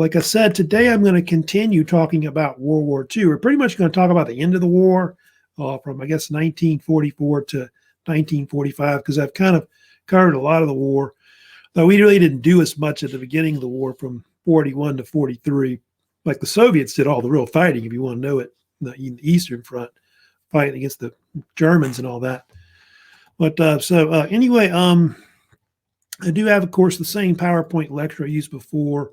Like I said, today I'm going to continue talking about World War II. We're pretty much going to talk about the end of the war from, I guess, 1944 to 1945, because I've kind of covered a lot of the war. Though we really didn't do as much at the beginning of the war from 41 to 43. Like the Soviets did all the real fighting, if you want to know it, in the Eastern Front, fighting against the Germans and all that. But anyway, I do have, of course, the same PowerPoint lecture I used before.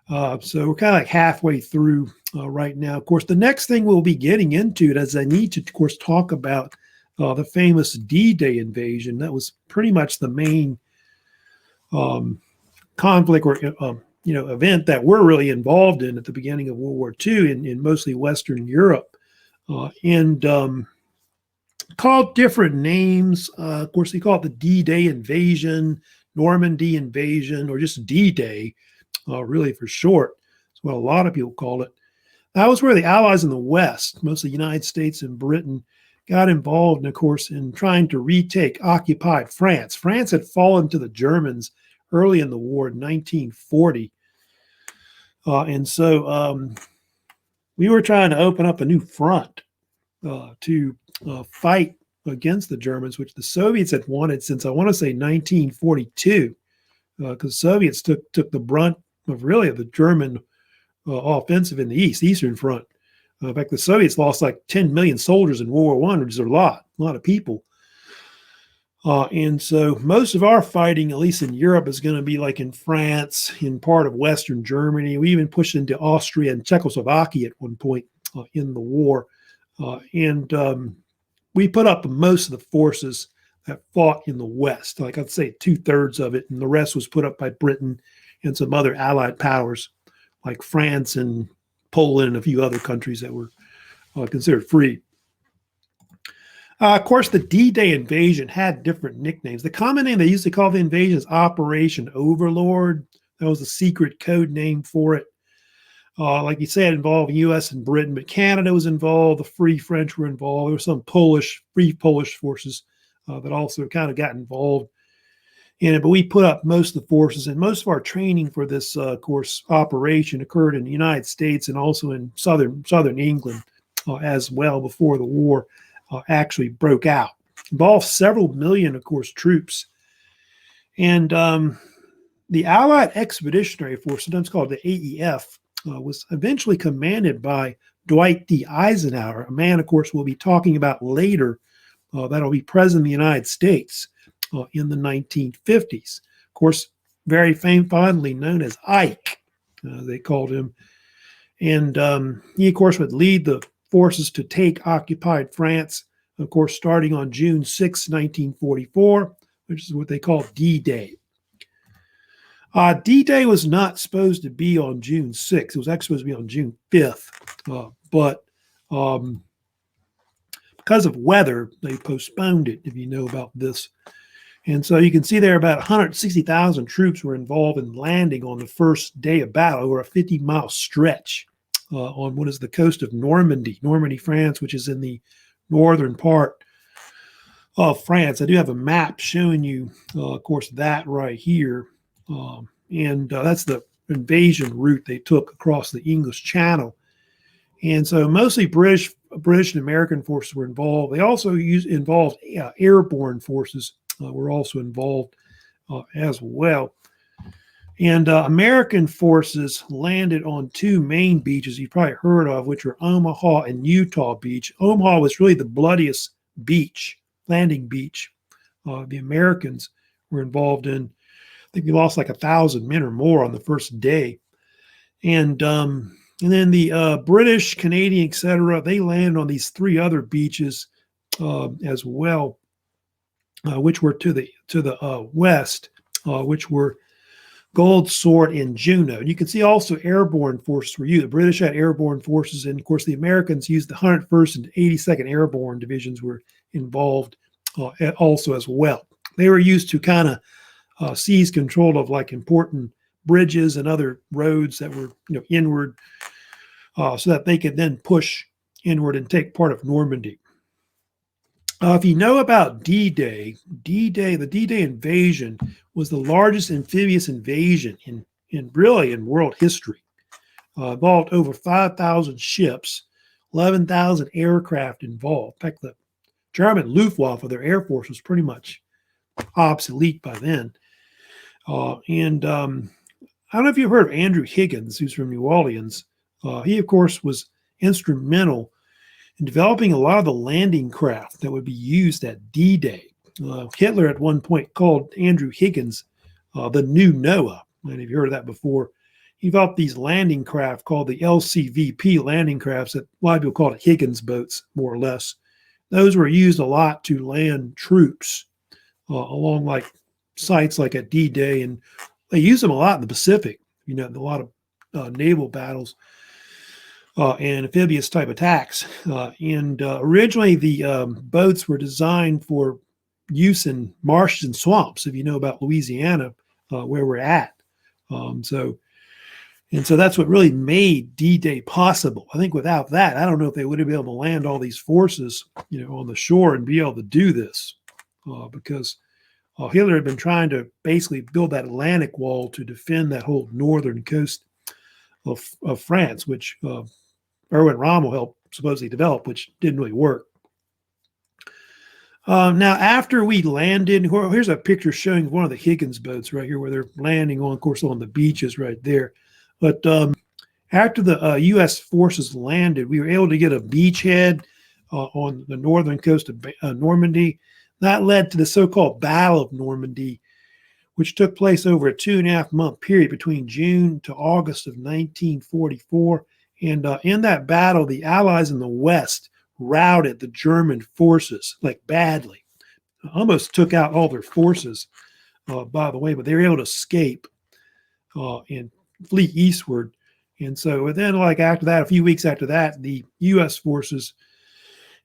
So we're kind of like halfway through right now. Of course, the next thing we'll be getting into it is I need to, of course, talk about the famous D-Day invasion. That was pretty much the main conflict or event that we're really involved in at the beginning of World War II in mostly Western Europe, and called different names. Of course, they call it the D-Day invasion, Normandy invasion, or just D-Day. Really for short. That's what a lot of people call it. That was where the Allies in the West, mostly the United States and Britain, got involved, and of course, in trying to retake occupied France. France had fallen to the Germans early in the war in 1940. And so we were trying to open up a new front to fight against the Germans, which the Soviets had wanted since, I want to say, 1942, because Soviets took the brunt of really the German offensive in the Eastern Front. In fact, the Soviets lost like 10 million soldiers in World War I, which is a lot of people. And so most of our fighting, at least in Europe, is going to be like in France, in part of Western Germany. We even pushed into Austria and Czechoslovakia at one point in the war. And we put up most of the forces that fought in the West, like I'd say 2/3 of it, and the rest was put up by Britain and some other allied powers like France and Poland and a few other countries that were considered free. Of course, the D-Day invasion had different nicknames. The common name they used to call the invasion is Operation Overlord. That was a secret code name for it. Like you said, it involved U.S. and Britain, but Canada was involved. The Free French were involved. There were some Free Polish forces that also kind of got involved in it. But we put up most of the forces, and most of our training for this, of course, operation occurred in the United States and also in southern England as well before the war actually broke out. Involved several million, of course, troops. And the Allied Expeditionary Force, sometimes called the AEF, was eventually commanded by Dwight D. Eisenhower, a man, of course, we'll be talking about later that'll be president of the United States in the 1950s. Of course, very fondly known as Ike, they called him. And he, of course, would lead the forces to take occupied France, of course, starting on June 6, 1944, which is what they call D-Day. D-Day was not supposed to be on June 6th. It was actually supposed to be on June 5th. But because of weather, they postponed it, if you know about this. And so you can see there about 160,000 troops were involved in landing on the first day of battle over a 50-mile stretch on what is the coast of Normandy, France, which is in the northern part of France. I do have a map showing you, of course, that right here. And that's the invasion route they took across the English Channel. And so mostly British and American forces were involved. They also involved airborne forces were also involved as well. And American forces landed on two main beaches you've probably heard of, which were Omaha and Utah Beach. Omaha was really the bloodiest beach, landing beach the Americans were involved in. I think we lost like 1,000 men or more on the first day. And then the British, Canadian, etc., they landed on these three other beaches as well, which were to the west, which were Gold Sword and Juno. You can see also airborne forces were used. The British had airborne forces, and of course the Americans used the 101st and 82nd Airborne Divisions were involved also as well. They were used to kind of seize control of like important bridges and other roads that were inward, so that they could then push inward and take part of Normandy. If you know about D-Day, the D-Day invasion was the largest amphibious invasion in world history. involved over 5,000 ships, 11,000 aircraft involved. In fact, the German Luftwaffe, their air force, was pretty much obsolete by then. And I don't know if you've heard of Andrew Higgins, who's from New Orleans. He, of course, was instrumental in developing a lot of the landing craft that would be used at D-Day. Hitler at one point called Andrew Higgins the new Noah. And if you've heard of that before, he developed these landing craft called the LCVP landing crafts that a lot of people call it Higgins boats, more or less. Those were used a lot to land troops along like sites like at D-Day, and they use them a lot in the Pacific. You know, a lot of naval battles and amphibious type attacks. Originally, the boats were designed for use in marshes and swamps. If you know about Louisiana, where we're at, so that's what really made D-Day possible. I think without that, I don't know if they would have been able to land all these forces, you know, on the shore and be able to do this, because Hitler had been trying to basically build that Atlantic wall to defend that whole northern coast of France, which Erwin Rommel helped supposedly develop, which didn't really work. Now, after we landed, here's a picture showing one of the Higgins boats right here, where they're landing on, of course, on the beaches right there. But after the U.S. forces landed, we were able to get a beachhead on the northern coast of Normandy. That led to the so-called Battle of Normandy, which took place over a 2.5-month period between June to August of 1944. And in that battle, the Allies in the West routed the German forces, like badly. Almost took out all their forces, by the way, but they were able to escape and flee eastward. And so then, like after that, a few weeks after that, the U.S. forces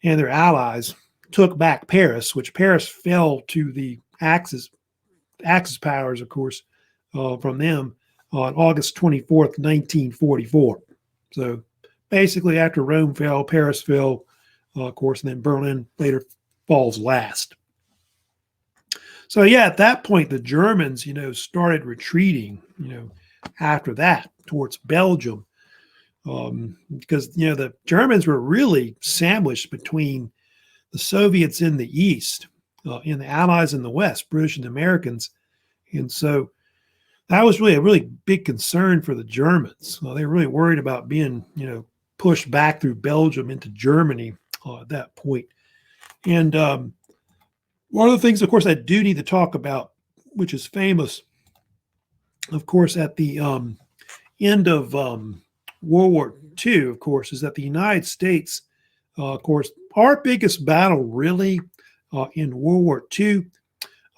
and their allies took back Paris, which Paris fell to the Axis powers, of course, from them on August 24th, 1944. So basically, after Rome fell, Paris fell, of course, and then Berlin later falls last. So yeah, at that point, the Germans, you know, started retreating, you know, after that towards Belgium, because, you know, the Germans were really sandwiched between the Soviets in the East and the Allies in the West, British and Americans. And so that was really a really big concern for the Germans. They were really worried about being, you know, pushed back through Belgium into Germany at that point. And one of the things, of course, I do need to talk about, which is famous, of course, at the end of World War II, of course, is that the United States, of course, our biggest battle really in World War II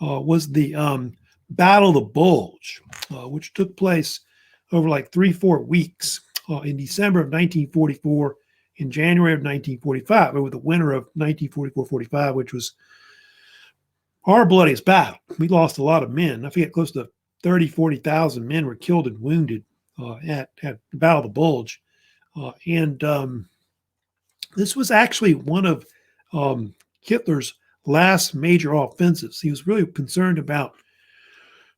was the Battle of the Bulge, which took place over like 3-4 weeks in December of 1944, in January of 1945, over the winter of 1944-45, which was our bloodiest battle. We lost a lot of men. I forget, close to 40,000 men were killed and wounded at the Battle of the Bulge. This was actually one of Hitler's last major offensives. He was really concerned about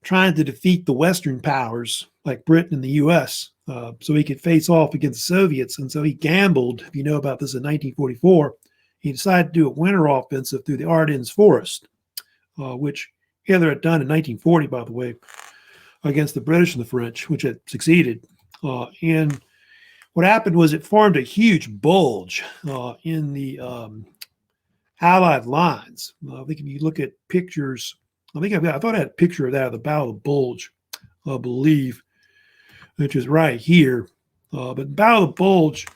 trying to defeat the Western powers like Britain and the U.S. So he could face off against the Soviets. And so he gambled, if you know about this, in 1944. He decided to do a winter offensive through the Ardennes Forest, which Hitler had done in 1940, by the way, against the British and the French, which had succeeded. And what happened was it formed a huge bulge in the Allied lines. I think if you look at pictures, I thought I had a picture of that, of the Battle of the Bulge, I believe, which is right here. But the Battle of the Bulge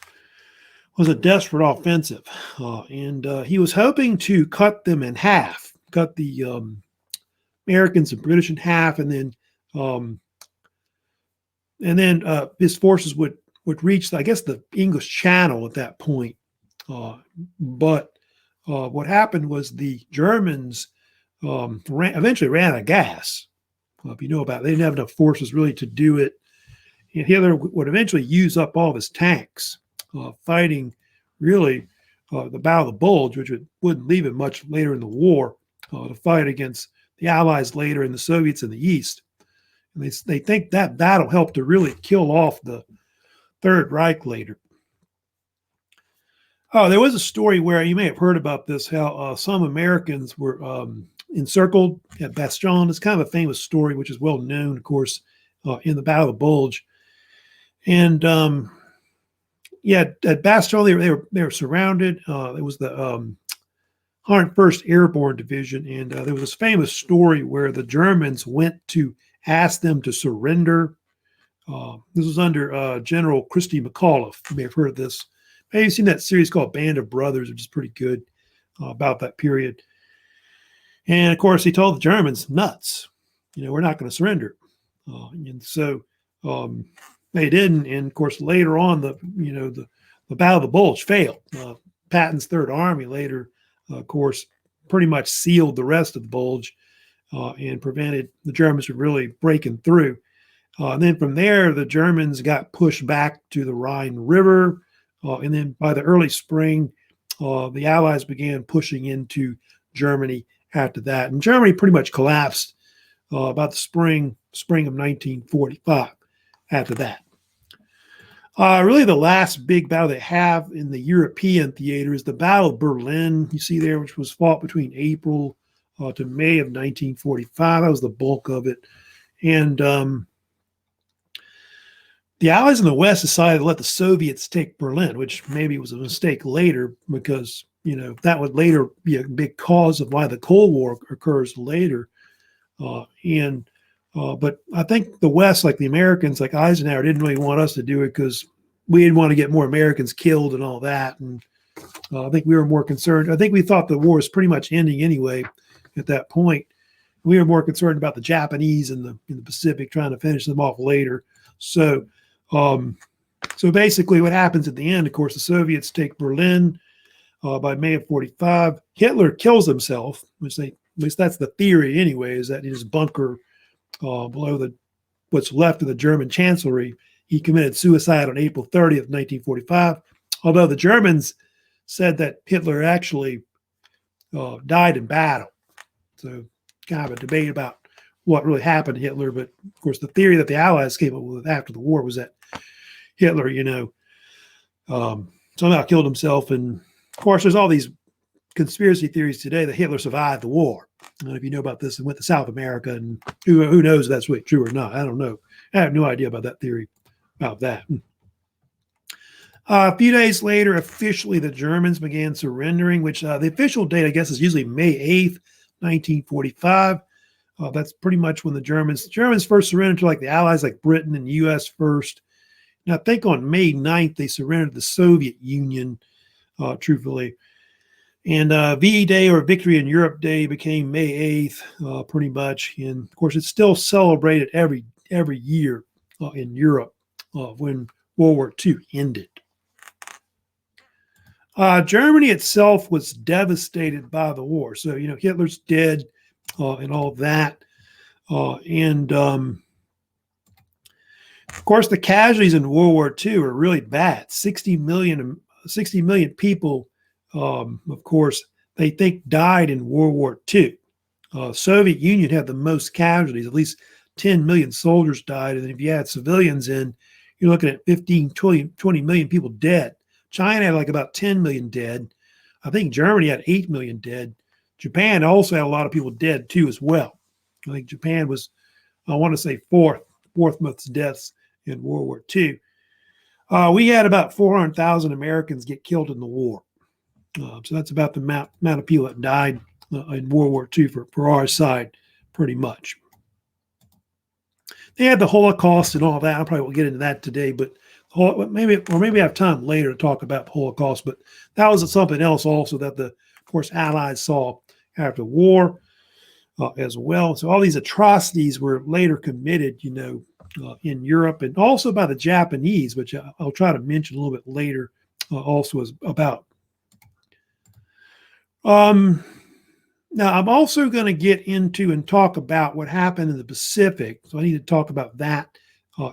was a desperate offensive. And he was hoping to cut them in half, cut the Americans and British in half, and then his forces would reach, I guess, the English Channel at that point. But what happened was the Germans eventually ran out of gas. If you know about it, they didn't have enough forces really to do it. And Hitler would eventually use up all of his tanks fighting really the Battle of the Bulge, which wouldn't leave him much later in the war to fight against the Allies later and the Soviets in the East. And they think that battle helped to really kill off the Third Reich later. Oh, there was a story where you may have heard about this, how some Americans were encircled at Bastion. It's kind of a famous story, which is well known, of course, in the Battle of the Bulge. And yeah, at Bastion, they were surrounded. It was the 101st Airborne Division, and there was this famous story where the Germans went to ask them to surrender. This was under General Christy McAuliffe. You may have heard of this. Maybe you've seen that series called Band of Brothers, which is pretty good about that period. And of course, he told the Germans, nuts, we're not going to surrender. And so they didn't. And of course, later on, the Battle of the Bulge failed. Patton's Third Army later, of course, pretty much sealed the rest of the Bulge and prevented the Germans from really breaking through. And then from there, the Germans got pushed back to the Rhine River. And then by the early spring, the Allies began pushing into Germany after that. And Germany pretty much collapsed about the spring of 1945 after that. Really, the last big battle they have in the European theater is the Battle of Berlin. You see there, which was fought between April to May of 1945. That was the bulk of it. And the Allies in the West decided to let the Soviets take Berlin, which maybe was a mistake later because, that would later be a big cause of why the Cold War occurs later. But I think the West, like the Americans, like Eisenhower, didn't really want us to do it because we didn't want to get more Americans killed and all that. And I think we were more concerned. I think we thought the war was pretty much ending anyway at that point. We were more concerned about the Japanese in the Pacific, trying to finish them off later. So basically what happens at the end, of course, the Soviets take Berlin by May of 45. Hitler kills himself, at least that's the theory anyway, is that in his bunker below what's left of the German chancellery, he committed suicide on April 30th, 1945. Although the Germans said that Hitler actually died in battle. So kind of a debate about what really happened to Hitler. But of course, the theory that the Allies came up with after the war was that Hitler, somehow killed himself. And of course, there's all these conspiracy theories today that Hitler survived the war. I don't know if you know about this and went to South America, and who knows if that's really true or not. I don't know. I have no idea about that theory, about that. A few days later, officially, the Germans began surrendering, which the official date, I guess, is usually May 8th, 1945. That's pretty much when the Germans first surrendered to like the Allies, like Britain and U.S. first. And I think on May 9th, they surrendered to the Soviet Union, truthfully. And VE Day, or Victory in Europe Day, became May 8th, pretty much. And of course, it's still celebrated every year in Europe when World War II ended. Germany itself was devastated by the war. So, Hitler's dead and all that. Of course, the casualties in World War II are really bad. 60 million people, of course, they think died in World War II. Soviet Union had the most casualties. At least 10 million soldiers died. And if you add civilians in, you're looking at 15, 20 million people dead. China had like about 10 million dead. I think Germany had 8 million dead. Japan also had a lot of people dead too as well. I think Japan was, I want to say, fourth most deaths in World War II. We had about 400,000 Americans get killed in the war. So that's about the amount of people that died in World War II for our side, pretty much. They had the Holocaust and all that. I probably won't get into that today, but maybe I have time later to talk about the Holocaust. But that was something else also that of course, Allies saw after the war as well. So all these atrocities were later committed, in Europe, and also by the Japanese, which I'll try to mention a little bit later. Also is about. Now, I'm also going to get into and talk about what happened in the Pacific. So I need to talk about that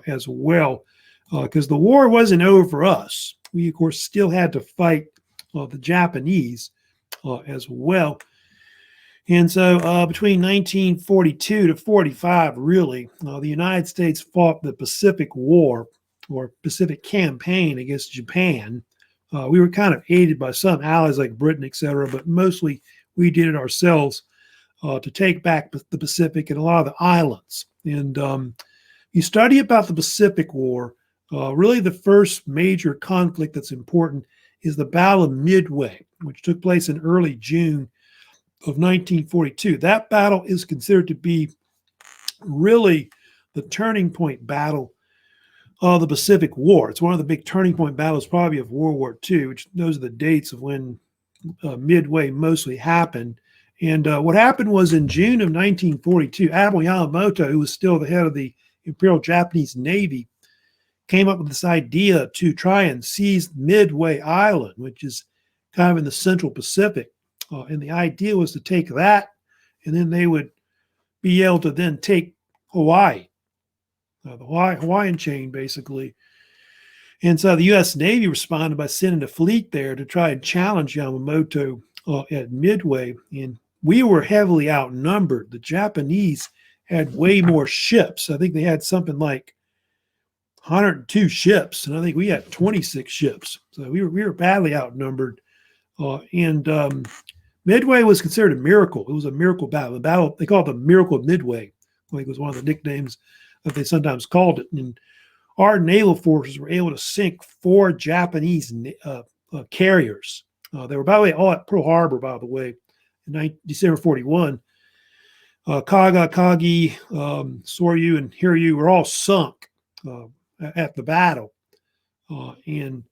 as well, because the war wasn't over for us. We, of course, still had to fight the Japanese as well. And so between 1942 to 45, really, the United States fought the Pacific War or Pacific Campaign against Japan. We were kind of aided by some allies like Britain, etc., but mostly we did it ourselves to take back the Pacific and a lot of the islands. And you study about the Pacific War, really the first major conflict that's important is the Battle of Midway, which took place in early June of 1942. That battle is considered to be really the turning point battle of the Pacific War. It's one of the big turning point battles probably of World War II, which those are the dates of when Midway mostly happened. And what happened was in June of 1942, Admiral Yamamoto, who was still the head of the Imperial Japanese Navy, came up with this idea to try and seize Midway Island, which is kind of in the Central Pacific. And the idea was to take that, and then they would be able to then take Hawaii, the Hawaiian chain, basically. And so the U.S. Navy responded by sending a fleet there to try and challenge Yamamoto at Midway. And we were heavily outnumbered. The Japanese had way more ships. I think they had something like 102 ships, and I think we had 26 ships. So we were badly outnumbered. And Midway was considered a miracle. It was a miracle battle. The battle, they called it the Miracle of Midway. I think it was one of the nicknames that they sometimes called it. And our naval forces were able to sink 4 Japanese carriers. They were, by the way, all at Pearl Harbor, by the way, in December 41. Kaga, Kagi, Soryu, and Hiryu were all sunk at the battle. And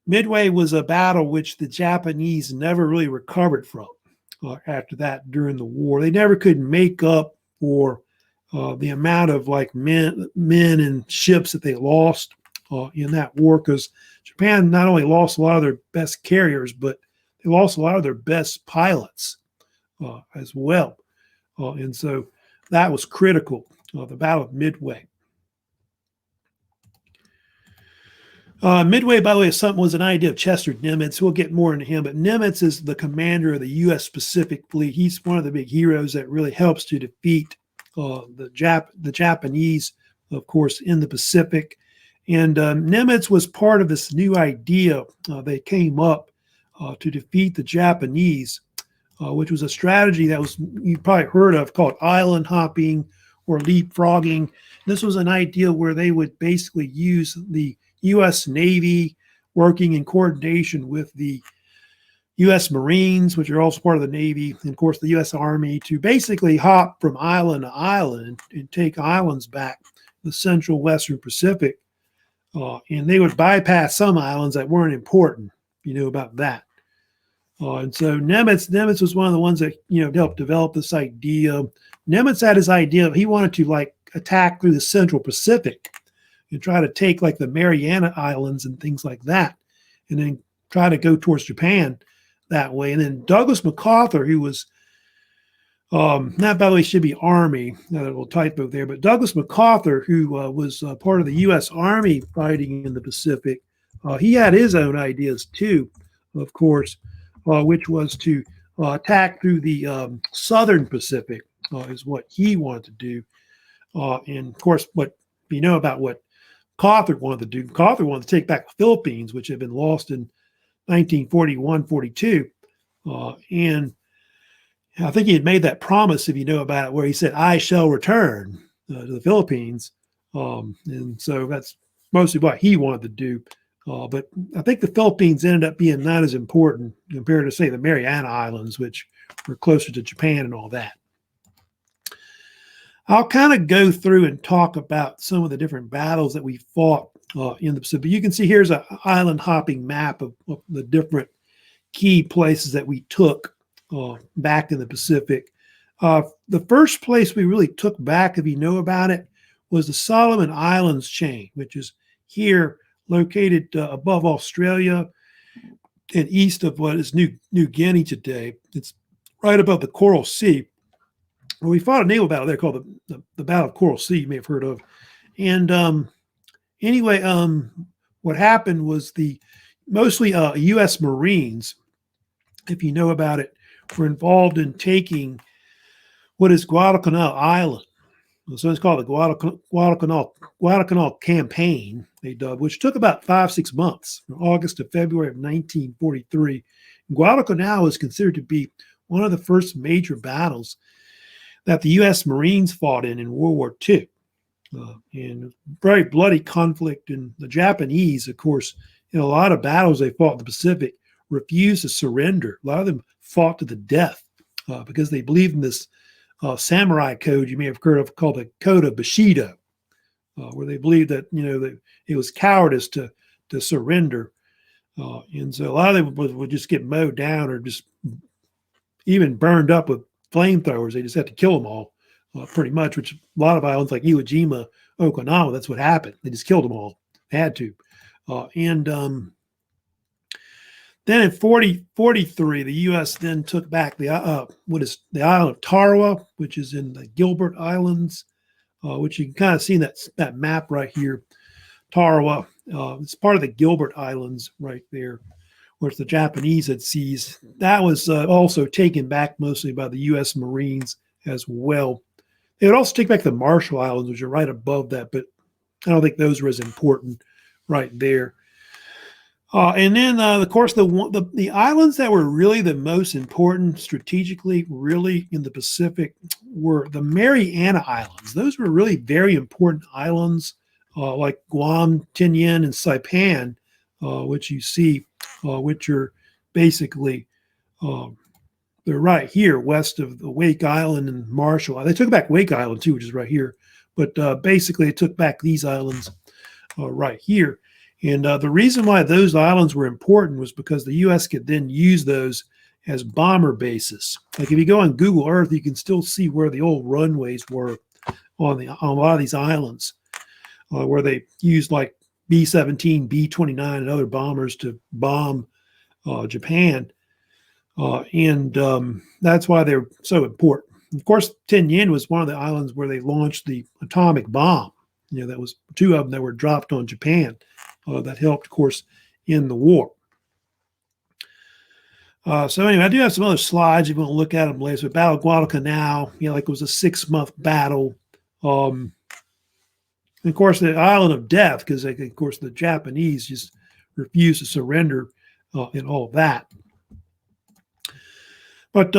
Midway was a battle which the Japanese never really recovered from after that during the war. They never could make up for the amount of like men and ships that they lost in that war, because Japan not only lost a lot of their best carriers, but they lost a lot of their best pilots as well. And so that was critical, the Battle of Midway. Midway, by the way, was an idea of Chester Nimitz. We'll get more into him, but Nimitz is the commander of the U.S. Pacific Fleet. He's one of the big heroes that really helps to defeat the Japanese, of course, in the Pacific. And Nimitz was part of this new idea they came up to defeat the Japanese, which was a strategy that was you've probably heard of called island hopping or leapfrogging. This was an idea where they would basically use the U.S. Navy working in coordination with the U.S. Marines, which are also part of the Navy, and of course the U.S. Army, to basically hop from island to island and take islands back the Central Western Pacific. And they would bypass some islands that weren't important, you know, about that. And so Nimitz was one of the ones that, you know, helped develop this idea. Nimitz had his idea, he wanted to like attack through the Central Pacific and try to take like the Mariana Islands and things like that, and then try to go towards Japan that way. And then Douglas MacArthur, who was, not by the way, should be Army, not a little typo there, but Douglas MacArthur, who was part of the U.S. Army fighting in the Pacific, he had his own ideas too, of course, which was to attack through the Southern Pacific is what he wanted to do. And of course, what you know about what MacArthur wanted to do, MacArthur wanted to take back the Philippines, which had been lost in 1941-42. And I think he had made that promise, if you know about it, where he said, I shall return to the Philippines. And so that's mostly what he wanted to do. But I think the Philippines ended up being not as important compared to, say, the Mariana Islands, which were closer to Japan and all that. I'll kind of go through and talk about some of the different battles that we fought in the Pacific. You can see here's an island hopping map of the different key places that we took back in the Pacific. The first place we really took back, if you know about it, was the Solomon Islands chain, which is here located above Australia and east of what is New Guinea today. It's right above the Coral Sea. Well, we fought a naval battle there called the Battle of Coral Sea, you may have heard of. And anyway, what happened was mostly U.S. Marines, if you know about it, were involved in taking what is Guadalcanal Island. So it's called the Guadalcanal campaign. they dubbed, which took about 5-6 months, from August to February of 1943. Guadalcanal is considered to be one of the first major battles that the U.S. Marines fought in World War II. And very bloody conflict. And the Japanese, of course, in a lot of battles they fought in the Pacific, refused to surrender. A lot of them fought to the death because they believed in this samurai code you may have heard of called the Code of Bushido, where they believed that that it was cowardice to surrender, and so a lot of them would just get mowed down or just even burned up with flamethrowers. They just had to kill them all, pretty much. Which a lot of islands like Iwo Jima, Okinawa, that's what happened. They just killed them all. They had to, and then in 43, the U.S. then took back the island of Tarawa, which is in the Gilbert Islands, which you can kind of see in that map right here. Tarawa, it's part of the Gilbert Islands right there, which the Japanese had seized. That was also taken back mostly by the U.S. Marines as well. They would also take back the Marshall Islands, which are right above that, but I don't think those were as important right there. And then, of course, the islands that were really the most important strategically, really in the Pacific, were the Mariana Islands. Those were really very important islands, like Guam, Tinian, and Saipan, which you see, which are basically they're right here west of the Wake Island and Marshall. They took back Wake Island too, which is right here, but basically they took back these islands right here. And the reason why those islands were important was because the U.S. could then use those as bomber bases. Like if you go on Google Earth, you can still see where the old runways were on a lot of these islands, where they used like B-17, B-29, and other bombers to bomb Japan. And that's why they're so important. Of course, Tinian was one of the islands where they launched the atomic bomb. That was 2 of them that were dropped on Japan. That helped, of course, in the war. So anyway, I do have some other slides if you want to look at them later. So Battle of Guadalcanal, like it was a 6-month battle. And of course, the Island of Death, because of course the Japanese just refused to surrender and all of that. But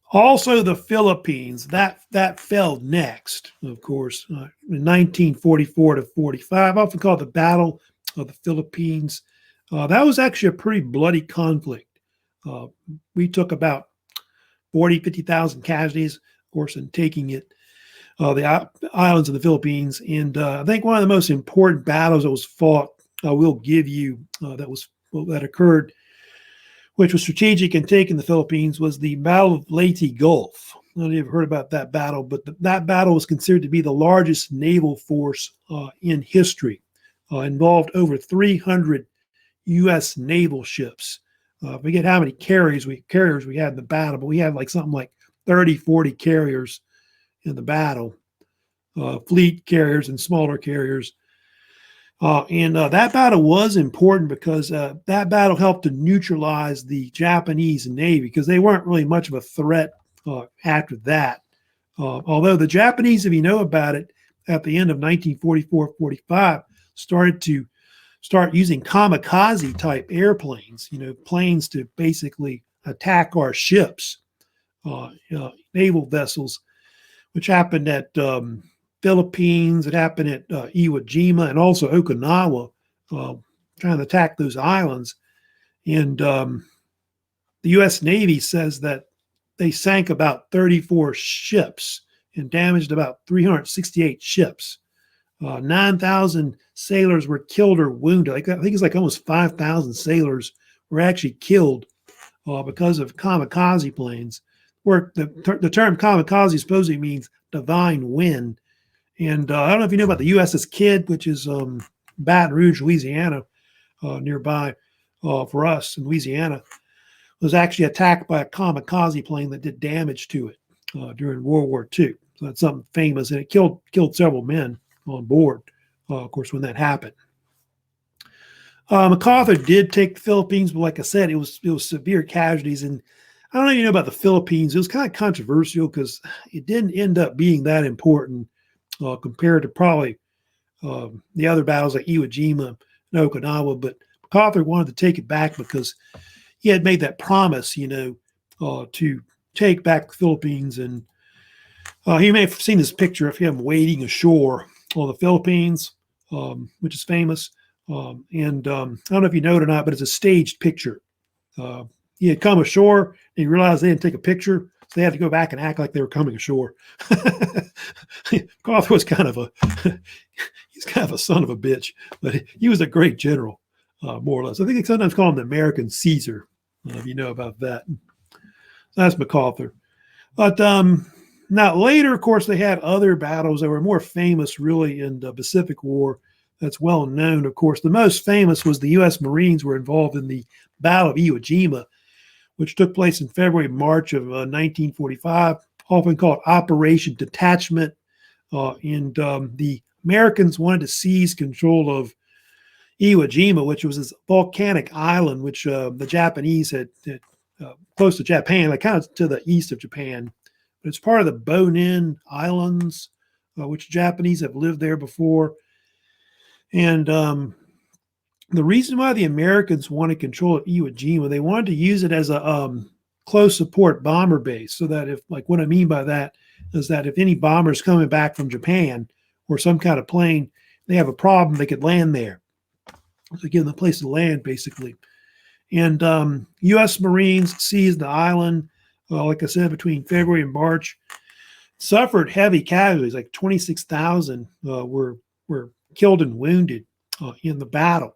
also the Philippines, that fell next, of course, in 1944 to 45, often called the Battle of the Philippines. That was actually a pretty bloody conflict. We took about 50,000 casualties, of course, in taking it, the islands of the Philippines. And I think one of the most important battles that was fought, I will give you, that occurred, which was strategic in taking the Philippines, was the Battle of Leyte Gulf. I don't know if you've heard about that battle, but that battle was considered to be the largest naval force in history. Involved over 300 U.S. naval ships. I forget how many carriers we had in the battle, but we had something like 30, 40 carriers in the battle, fleet carriers and smaller carriers. And that battle was important because that battle helped to neutralize the Japanese Navy, because they weren't really much of a threat after that. Although the Japanese, if you know about it, at the end of 1944-45, start using kamikaze type airplanes, planes to basically attack our ships, naval vessels, which happened at Philippines. It happened at Iwo Jima and also Okinawa, trying to attack those islands. And the U.S. Navy says that they sank about 34 ships and damaged about 368 ships. 9,000 sailors were killed or wounded. I think it's almost 5,000 sailors were actually killed because of kamikaze planes. Where the term kamikaze supposedly means divine wind. And I don't know if you know about the USS Kidd, which is Baton Rouge, Louisiana, nearby for us in Louisiana, was actually attacked by a kamikaze plane that did damage to it during World War II. So that's something famous, and it killed several men on board, of course, when that happened. MacArthur did take the Philippines, but like I said, it was severe casualties. And I don't know if you know about the Philippines. It was kind of controversial because it didn't end up being that important. compared to probably the other battles like Iwo Jima and Okinawa. But MacArthur wanted to take it back because he had made that promise, to take back the Philippines. And you may have seen this picture of him wading ashore on the Philippines, which is famous. And I don't know if you know it or not, but it's a staged picture. He had come ashore and he realized they didn't take a picture, so they had to go back and act like they were coming ashore. MacArthur was he's kind of a son of a bitch, but he was a great general, more or less. I think they sometimes call him the American Caesar, if you know about that. So that's MacArthur. But now later, of course, they had other battles that were more famous, really, in the Pacific War. That's well known. Of course, the most famous was the U.S. Marines were involved in the Battle of Iwo Jima, which took place in February, March of 1945, often called Operation Detachment. And the Americans wanted to seize control of Iwo Jima, which was this volcanic island, which the Japanese had close to Japan, like kind of to the east of Japan. But it's part of the Bonin Islands, which Japanese have lived there before. And the reason why the Americans wanted control of Iwo Jima, they wanted to use it as a close support bomber base, so that if, like, what I mean by that is that if any bombers coming back from Japan or some kind of plane, they have a problem, they could land there. So give them a place to land, basically. And U.S. Marines seized the island, like I said, between February and March. Suffered heavy casualties, like 26,000 were killed and wounded in the battle.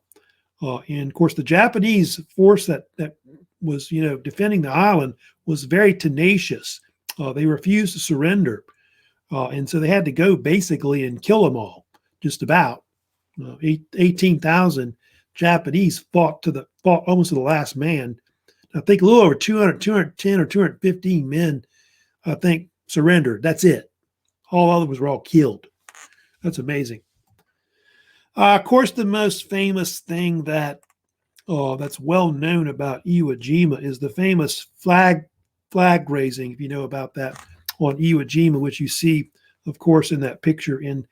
And of course, the Japanese force that was, defending the island was very tenacious. They refused to surrender. And so they had to go basically and kill them all, just about. 18,000 Japanese fought almost to the last man. I think a little over 210 or 215 men, I think, surrendered. That's it. All others were all killed. That's amazing. Of course, the most famous thing that's well known about Iwo Jima is the famous flag raising, if you know about that, on Iwo Jima, which you see, of course, in that picture. And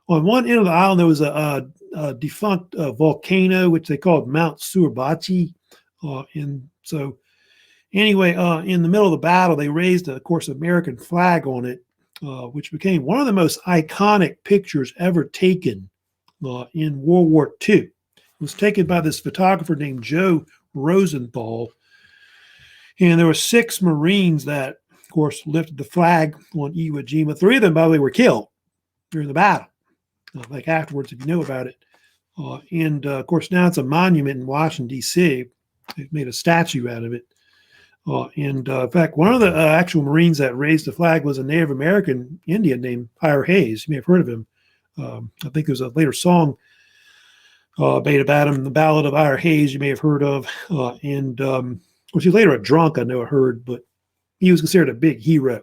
on one end of the island, there was a defunct volcano, which they called Mount Suribachi. And so anyway, in the middle of the battle, they raised, of course, an American flag on it, which became one of the most iconic pictures ever taken in World War II. It was taken by this photographer named Joe Rosenthal. And there were 6 Marines that, of course, lifted the flag on Iwo Jima. 3 of them, by the way, were killed during the battle, like afterwards, if you know about it. And, of course, now it's a monument in Washington, D.C. They've made a statue out of it. And in fact, one of the actual Marines that raised the flag was a Native American Indian named Ira Hayes. You may have heard of him. I think there's a later song made about him, the Ballad of Ira Hayes, you may have heard of. And which he later a drunk, I know I heard, but he was considered a big hero,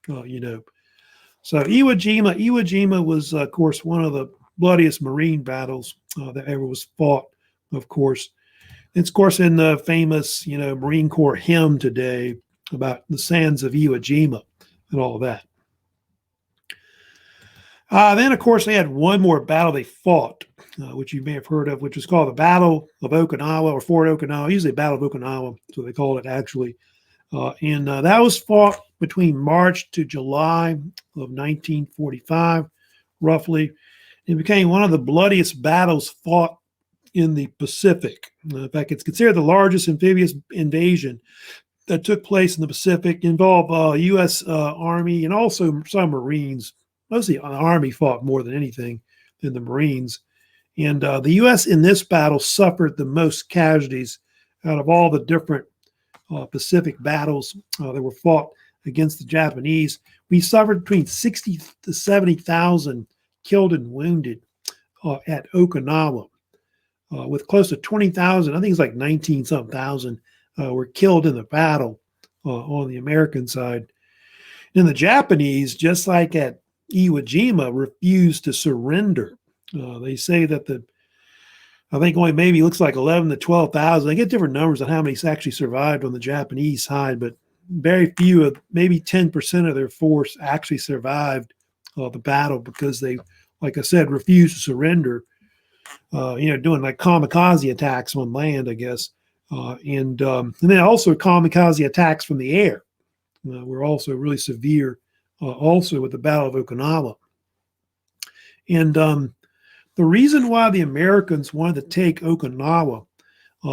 So Iwo Jima was, of course, one of the bloodiest Marine battles that ever was fought, of course. It's, of course, in the famous, Marine Corps hymn today about the sands of Iwo Jima and all of that. Then, of course, they had one more battle they fought, which you may have heard of, which was called the Battle of Okinawa or Fort Okinawa, usually Battle of Okinawa, so they called it actually. And that was fought between March to July of 1945, roughly. It became one of the bloodiest battles fought in the Pacific. In fact, it's considered the largest amphibious invasion that took place in the Pacific. It involved U.S. Army and also some Marines. Mostly the Army fought more than anything than the Marines. And the U.S. in this battle suffered the most casualties out of all the different Pacific battles that were fought against the Japanese. We suffered between 60 to 70,000 killed and wounded at Okinawa, with close to 20,000, I think it's like 19-something thousand, were killed in the battle on the American side. And the Japanese, just like at Iwo Jima, refused to surrender. They say that I think only maybe looks like 11 to 12,000. They get different numbers on how many actually survived on the Japanese side, but very few of, maybe 10% of their force actually survived the battle because they, like I said, refused to surrender. Doing like kamikaze attacks on land, I guess, and then also kamikaze attacks from the air were also really severe. Also with the Battle of Okinawa, and the reason why the Americans wanted to take Okinawa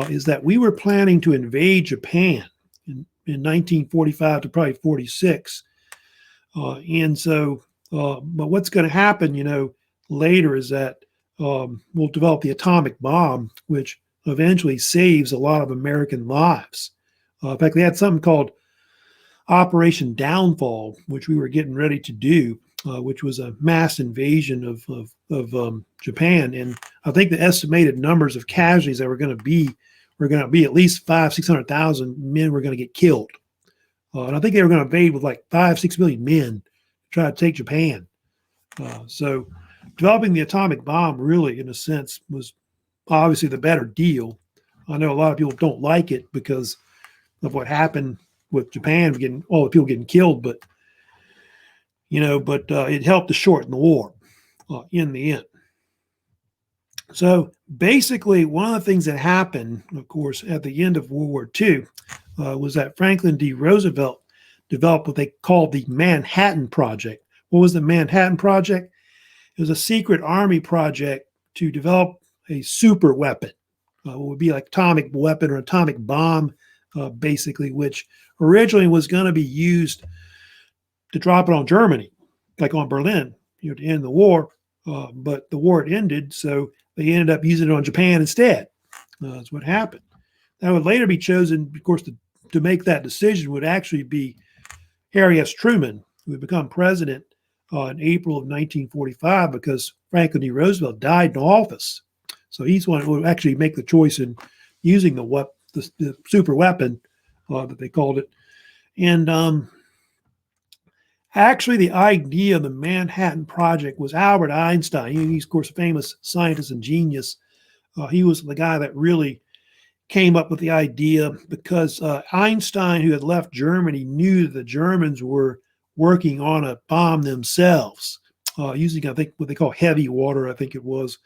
is that we were planning to invade Japan in 1945 to probably 46. And so, but what's going to happen, later is that we'll develop the atomic bomb, which eventually saves a lot of American lives. In fact, they had something called Operation Downfall, which we were getting ready to do, which was a mass invasion of Japan. And I think the estimated numbers of casualties that were going to be at least 600,000 men were going to get killed. And I think they were going to invade with like 5-6 million men to try to take Japan. So developing the atomic bomb really, in a sense, was obviously the better deal. I know a lot of people don't like it because of what happened with Japan, getting all the people getting killed, but it helped to shorten the war in the end. So basically, one of the things that happened, of course, at the end of World War II was that Franklin D. Roosevelt developed what they called the Manhattan Project. What was the Manhattan Project? It was a secret army project to develop a super weapon, what would be like atomic weapon or atomic bomb, basically, which originally was going to be used to drop it on Germany, like on Berlin, to end the war. But the war had ended, so they ended up using it on Japan instead. That's what happened. That would later be chosen, of course, to make that decision would actually be Harry S. Truman, who would become president in April of 1945 because Franklin D. Roosevelt died in office. So he's one who would actually make the choice in using the super weapon that they called it. And actually, the idea of the Manhattan Project was Albert Einstein. He's, of course, a famous scientist and genius. He was the guy that really came up with the idea because Einstein, who had left Germany, knew that the Germans were working on a bomb themselves, using, I think, what they call heavy water, I think it was.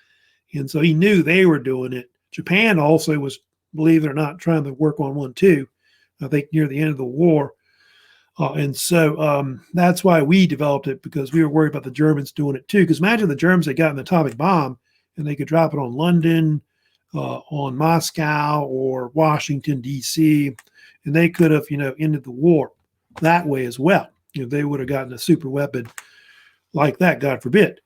And so he knew they were doing it. Japan also was, believe it or not, trying to work on one too, I think near the end of the war. And so that's why we developed it, because we were worried about the Germans doing it too. Because imagine the Germans had gotten the atomic bomb and they could drop it on London, on Moscow or Washington, D.C., and they could have, ended the war that way as well. They would have gotten a super weapon like that, God forbid.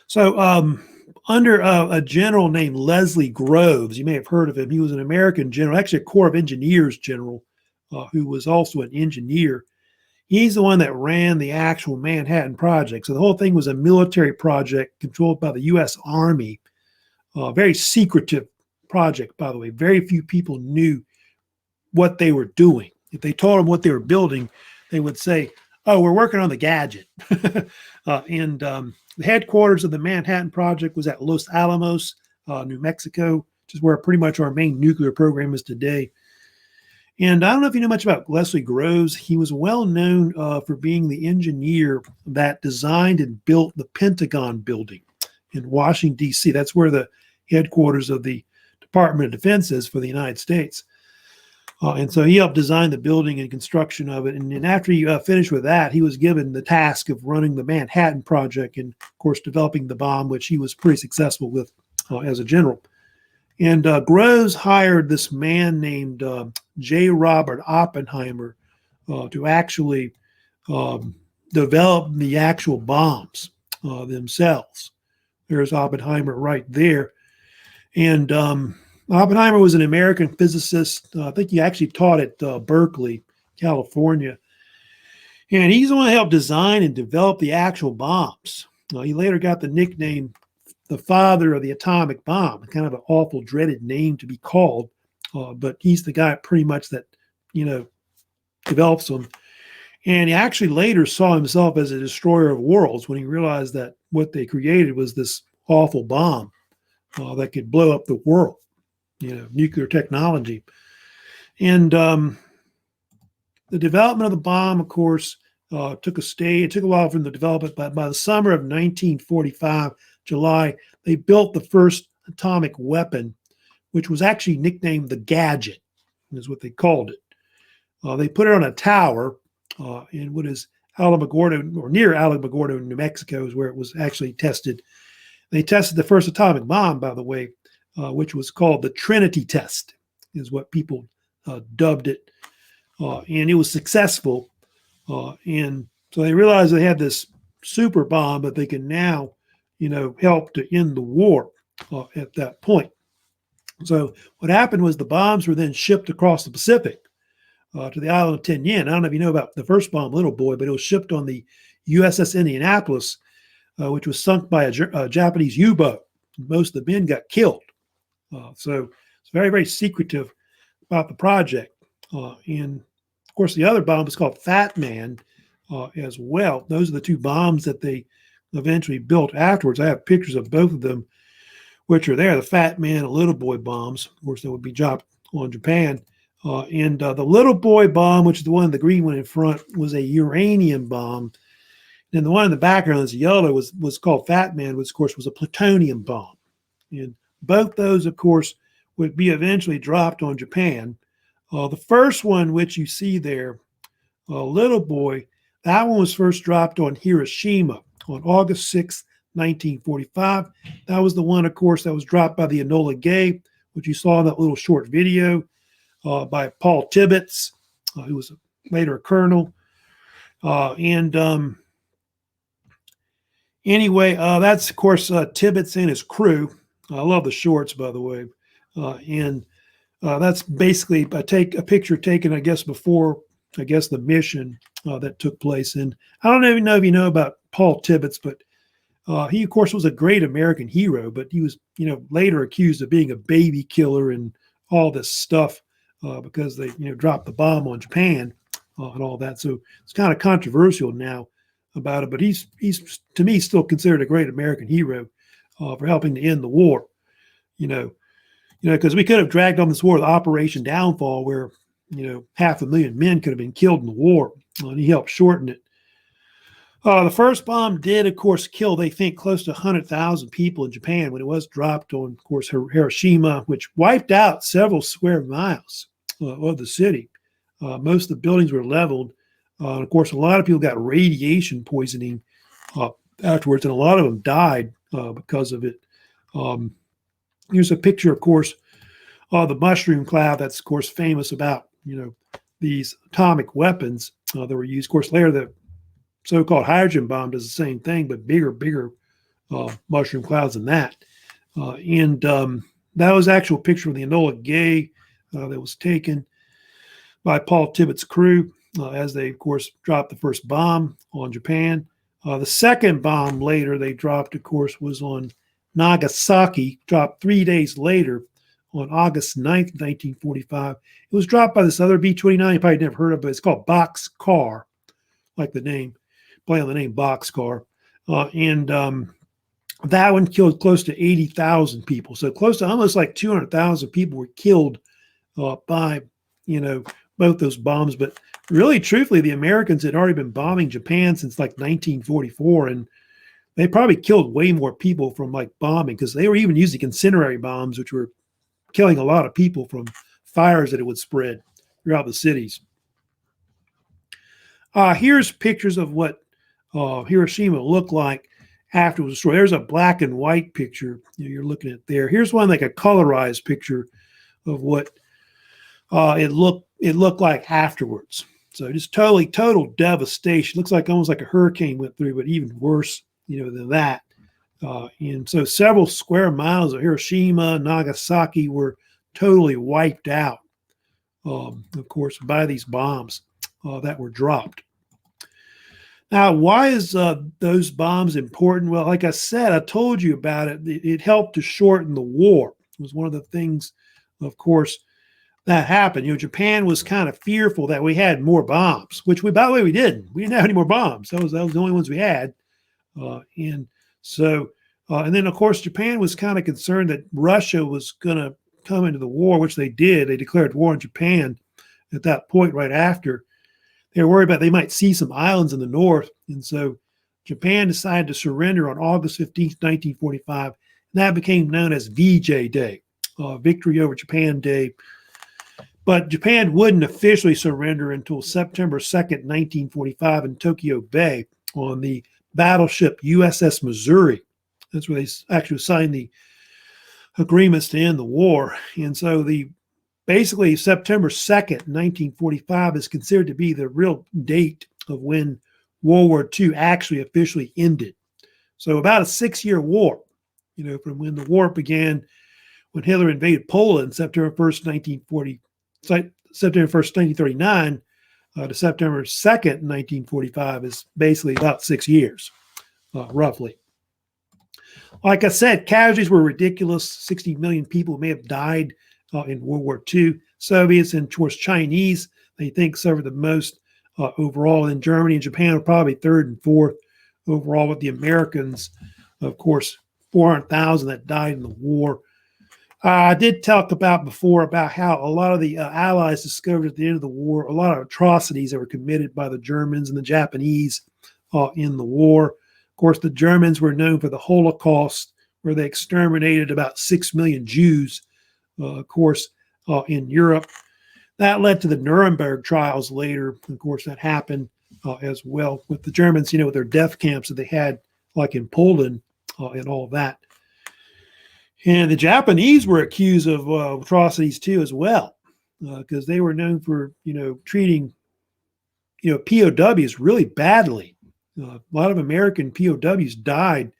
So under a general named Leslie Groves, you may have heard of him. He was an American general, actually a Corps of Engineers general, who was also an engineer. He's the one that ran the actual Manhattan Project. So the whole thing was a military project controlled by the U.S. Army. Very secretive project, by the way. Very few people knew what they were doing. If they told them what they were building, they would say, "Oh, we're working on the gadget." And the headquarters of the Manhattan Project was at Los Alamos, New Mexico, which is where pretty much our main nuclear program is today. And I don't know if you know much about Leslie Groves. He was well known for being the engineer that designed and built the Pentagon building in Washington, D.C. That's where the headquarters of the Department of Defense is for the United States. And so he helped design the building and construction of it. And then after he finished with that, he was given the task of running the Manhattan Project and, of course, developing the bomb, which he was pretty successful with as a general. And Groves hired this man named J. Robert Oppenheimer to actually develop the actual bombs themselves. There's Oppenheimer right there. And Oppenheimer was an American physicist. I think he actually taught at Berkeley, California. And he's the one that helped design and develop the actual bombs. He later got the nickname the father of the atomic bomb, kind of an awful, dreaded name to be called. But he's the guy pretty much that, develops them. And he actually later saw himself as a destroyer of worlds when he realized that what they created was this awful bomb that could blow up the world, nuclear technology. And the development of the bomb, of course, took a stay. It took a while for them to develop it, but by the summer of 1945, July, they built the first atomic weapon, which was actually nicknamed the Gadget, is what they called it. They put it on a tower in what is Alamogordo, or near Alamogordo, New Mexico, is where it was actually tested. They tested the first atomic bomb, by the way, which was called the Trinity Test, is what people dubbed it. And it was successful. And so they realized they had this super bomb that they can now, help to end the war at that point. So what happened was the bombs were then shipped across the Pacific to the island of Tinian. I don't know if you know about the first bomb, Little Boy, but it was shipped on the USS Indianapolis, which was sunk by a Japanese U-boat. Most of the men got killed. So it's very, very secretive about the project. And of course, the other bomb was called Fat Man as well. Those are the two bombs that they eventually built afterwards. I have pictures of both of them, which are there, the Fat Man and Little Boy bombs. Of course, that would be dropped on Japan. And the Little Boy bomb, which is the one, the green one in front, was a uranium bomb. And the one in the background that's yellow was called Fat Man, which, of course, was a plutonium bomb. And both those, of course, would be eventually dropped on Japan. The first one, which you see there, Little Boy, that one was first dropped on Hiroshima on August 6, 1945. That was the one, of course, that was dropped by the Enola Gay, which you saw in that little short video by Paul Tibbets, who was later a colonel. Anyway, that's, of course, Tibbets and his crew. I love the shorts, by the way. That's basically a picture taken, I guess, before, the mission that took place. And I don't even know if you know about Paul Tibbets, but he, of course, was a great American hero, but he was, later accused of being a baby killer and all this stuff because they, dropped the bomb on Japan and all that. So it's kind of controversial now about it, but he's to me still considered a great American hero for helping to end the war. Because we could have dragged on this war with Operation Downfall, where 500,000 men could have been killed in the war, and he helped shorten it. The first bomb did, of course, kill, they think, close to 100,000 people in Japan when it was dropped on, of course, Hiroshima, which wiped out several square miles of the city. Most of the buildings were leveled. And of course, a lot of people got radiation poisoning afterwards, and a lot of them died because of it. Here's a picture, of course, of the mushroom cloud that's, of course, famous about, these atomic weapons that were used. Of course, later the so-called hydrogen bomb does the same thing, but bigger mushroom clouds than that. And that was an actual picture of the Enola Gay that was taken by Paul Tibbets' crew as they, of course, dropped the first bomb on Japan. The second bomb later they dropped, of course, was on Nagasaki, dropped 3 days later on August 9th, 1945. It was dropped by this other B-29 you probably never heard of, but it's called Boxcar, like the name, play on the name Boxcar. And that one killed close to 80,000 people. So close to almost like 200,000 people were killed by, both those bombs. But really, truthfully, the Americans had already been bombing Japan since like 1944, and they probably killed way more people from like bombing, because they were even using incendiary bombs, which were killing a lot of people from fires that it would spread throughout the cities. Here's pictures of what Hiroshima looked like after it was destroyed. There's a black and white picture you're looking at there. Here's one like a colorized picture of what it looked like afterwards. So just total devastation. Looks like almost like a hurricane went through, but even worse, than that. And so several square miles of Hiroshima, Nagasaki were totally wiped out, of course, by these bombs that were dropped. Now, why is those bombs important? Well, like I said, I told you about it. It helped to shorten the war. It was one of the things, of course, that happened. Japan was kind of fearful that we had more bombs, which by the way, we didn't. We didn't have any more bombs. That was the only ones we had. And then, of course, Japan was kind of concerned that Russia was going to come into the war, which they did. They declared war on Japan at that point right after. they were worried about they might see some islands in the north. And so Japan decided to surrender on August 15th, 1945. And that became known as VJ Day, Victory Over Japan Day. But Japan wouldn't officially surrender until September 2nd, 1945 in Tokyo Bay on the battleship USS Missouri. That's where they actually signed the agreements to end the war. And so basically September 2nd, 1945 is considered to be the real date of when World War II actually officially ended. So about a 6-year war, from when the war began, when Hitler invaded Poland September 1st, 1939 to September 2nd, 1945 is basically about 6 years, roughly. Like I said, casualties were ridiculous. 60 million people may have died in World War II. Soviets and, of course, Chinese, they think suffered the most overall. In Germany and Japan were probably third and fourth overall, with the Americans, of course, 400,000 that died in the war. I did talk before about how a lot of the Allies discovered at the end of the war a lot of atrocities that were committed by the Germans and the Japanese in the war. Of course, the Germans were known for the Holocaust, where they exterminated about 6 million Jews, of course, in Europe. That led to the Nuremberg trials later. Of course, that happened as well with the Germans, with their death camps that they had, like in Poland and all that. And the Japanese were accused of atrocities too, as well, because they were known for, treating, POWs really badly. A lot of American POWs died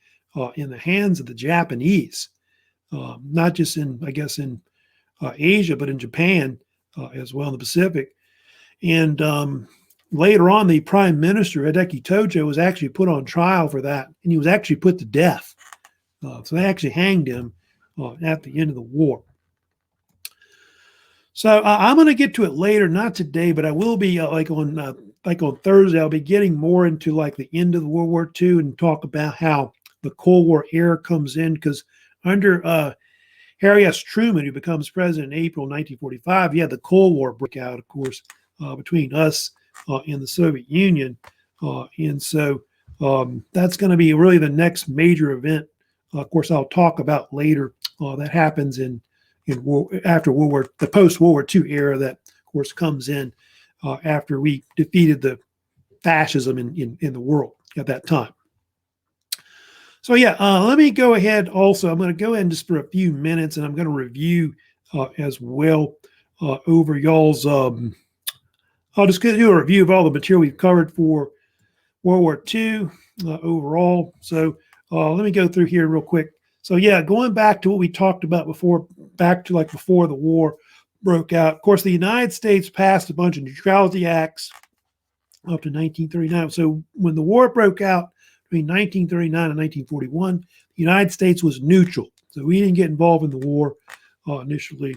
in the hands of the Japanese, not just in Asia, but in Japan as well in the Pacific. And later on, the Prime Minister, Hideki Tojo, was actually put on trial for that, and he was actually put to death. So they actually hanged him at the end of the war. So I'm going to get to it later, not today, but I will be on Thursday. I'll be getting more into like the end of the World War II and talk about how the Cold War era comes in, because under Harry S. Truman, who becomes president in April 1945, you had the Cold War break out, of course, between us and the Soviet Union. And so that's going to be really the next major event. Of course, I'll talk about later that happens after World War, the post-World War II era that, of course, comes in after we defeated the fascism in the world at that time. So yeah, let me go ahead also. I'm going to go ahead and just for a few minutes, and I'm going to review as well over y'all's, I'll just do a review of all the material we've covered for World War II overall. So let me go through here real quick. So yeah, going back to what we talked about before, back to like before the war broke out. Of course, the United States passed a bunch of neutrality acts up to 1939. So when the war broke out between 1939 and 1941, the United States was neutral. So we didn't get involved in the war initially.